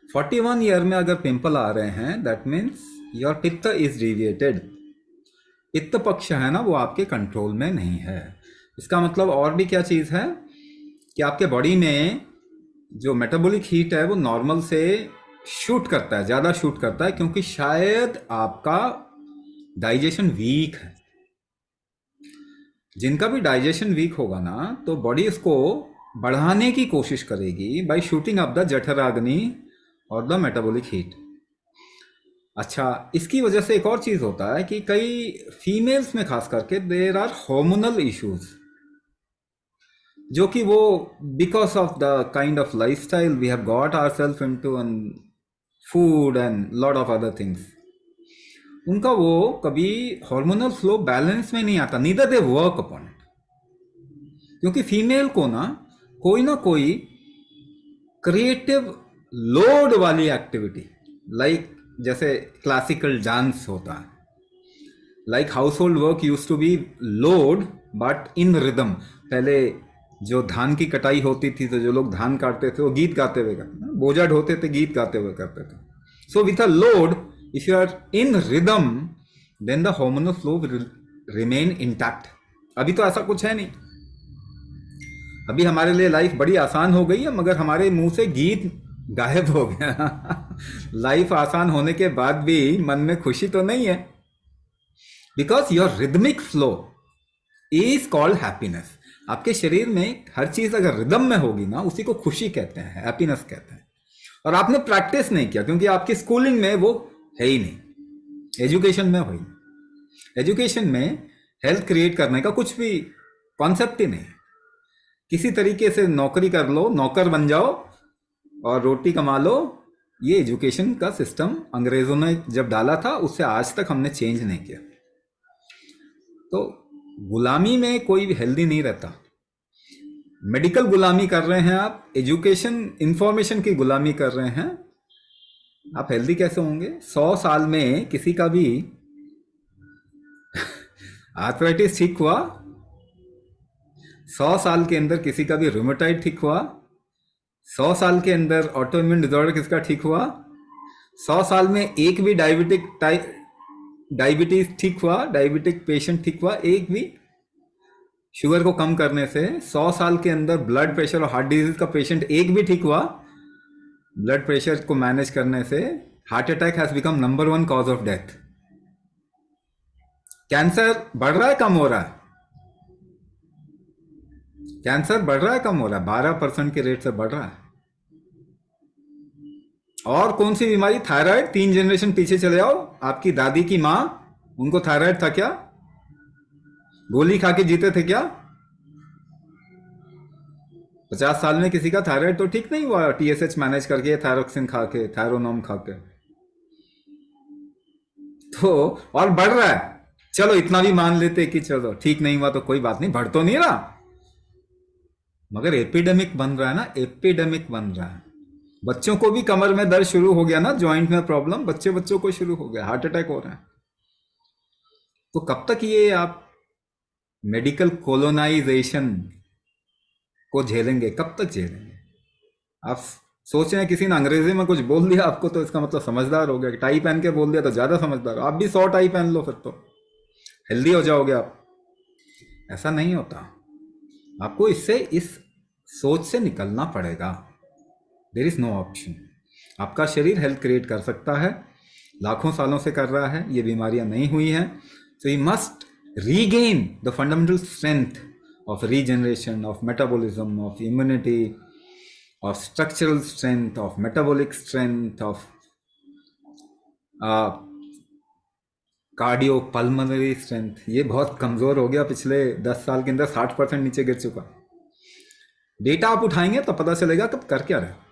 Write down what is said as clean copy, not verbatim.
41 year में अगर pimple आ रहे हैं, दैट मीन्स योर पित्त इज डिविएटेड। पित्त पक्ष है ना, वो आपके कंट्रोल में नहीं है। इसका मतलब और भी क्या चीज़ है कि आपके बॉडी में जो मेटाबॉलिक हीट है वो नॉर्मल से शूट करता है, ज़्यादा शूट करता है, क्योंकि शायद आपका डाइजेशन वीक है। जिनका भी डाइजेशन वीक होगा ना, तो बॉडी इसको बढ़ाने की कोशिश करेगी बाय शूटिंग अप द जठराग्नि और द मेटाबॉलिक हीट। अच्छा, इसकी वजह से एक और चीज़ होता है कि कई फीमेल्स में खास करके देर आर हार्मोनल इश्यूज, जो कि वो because of the kind of lifestyle we have got ourselves into and food and lot of other things, उनका वो कभी हार्मोनल फ्लो बैलेंस में नहीं आता, neither they work upon it. क्योंकि फीमेल को ना कोई क्रिएटिव लोड वाली एक्टिविटी, लाइक जैसे क्लासिकल डांस होता है, like household work used to be load but in rhythm. पहले जो धान की कटाई होती थी तो जो लोग धान काटते थे वो गीत गाते हुए करते, बोझा ढोते थे गीत गाते हुए करते थे। So with a load, if you are in rhythm, then the hormonal flow will remain intact. अभी तो ऐसा कुछ है नहीं, अभी हमारे लिए लाइफ बड़ी आसान हो गई है, मगर हमारे मुंह से गीत गायब हो गया। लाइफ आसान होने के बाद भी मन में खुशी तो नहीं है, because your rhythmic flow is called happiness. आपके शरीर में हर चीज अगर रिदम में होगी ना, उसी को खुशी कहते हैं, हैप्पीनेस कहते हैं। और आपने प्रैक्टिस नहीं किया क्योंकि आपकी स्कूलिंग में वो है ही नहीं, एजुकेशन में हो ही नहीं। एजुकेशन में हेल्थ क्रिएट करने का कुछ भी कॉन्सेप्ट ही नहीं। किसी तरीके से नौकरी कर लो, नौकर बन जाओ और रोटी कमा लो। ये एजुकेशन का सिस्टम अंग्रेजों ने जब डाला था, उससे आज तक हमने चेंज नहीं किया। तो गुलामी में कोई भी हेल्दी नहीं रहता। मेडिकल गुलामी कर रहे हैं आप, एजुकेशन इंफॉर्मेशन की गुलामी कर रहे हैं, आप हेल्दी कैसे होंगे? 100 साल में किसी का भी आर्थराइटिस ठीक हुआ? 100 साल के अंदर किसी का भी रूमेटाइड ठीक हुआ? 100 साल के अंदर ऑटोइम्यून डिसऑर्डर किसका ठीक हुआ? 100 साल में एक भी डायबिटीज ठीक हुआ? डायबिटिक पेशेंट ठीक हुआ? एक भी? शुगर को कम करने से 100 साल के अंदर ब्लड प्रेशर और हार्ट डिजीज का पेशेंट एक भी ठीक हुआ? ब्लड प्रेशर को मैनेज करने से heart attack has become number 1 cause of death. Cancer बढ़ रहा है कम हो रहा है? कैंसर बढ़ रहा है कम हो रहा है? 12% के रेट से बढ़ रहा है। और कौन सी बीमारी? थायराइड। 3 जनरेशन पीछे चले आओ, आपकी दादी की माँ, उनको थायराइड था क्या? गोली खा के जीते थे क्या? 50 साल में किसी का थायराइड तो ठीक नहीं हुआ टीएसएच मैनेज करके, थायरोक्सिन खा के, थायरोनोम खा के। तो और बढ़ रहा है, चलो इतना भी मान लेते कि चलो ठीक नहीं हुआ तो कोई बात नहीं, बढ़ तो नहीं रहा, मगर एपिडेमिक बन रहा है ना, एपिडेमिक बन रहा है। बच्चों को भी कमर में दर्द शुरू हो गया ना, जॉइंट में प्रॉब्लम बच्चों को शुरू हो गया, हार्ट अटैक हो रहा है। तो कब तक ये आप मेडिकल कोलोनाइजेशन को झेलेंगे? कब तक झेलेंगे? आप सोच रहे हैं किसी ने अंग्रेजी में कुछ बोल दिया आपको तो इसका मतलब समझदार हो गया, टाई पहन के बोल दिया तो ज्यादा समझदार हो। आप भी 100 टाई पहन लो, फिर तो हेल्दी हो जाओगे आप। ऐसा नहीं होता। आपको इस सोच से निकलना पड़ेगा। There is no option. आपका शरीर हेल्थ क्रिएट कर सकता है, लाखों सालों से कर रहा है, ये बीमारियां नहीं हुई हैं। So you must regain the fundamental strength of regeneration, of metabolism, of immunity, of structural strength, of metabolic strength, of cardiopulmonary strength। ये बहुत कमजोर हो गया, पिछले 10 साल के अंदर 60% नीचे गिर चुका। डेटा आप उठाएंगे तो पता चलेगा कब कर क्या रहे।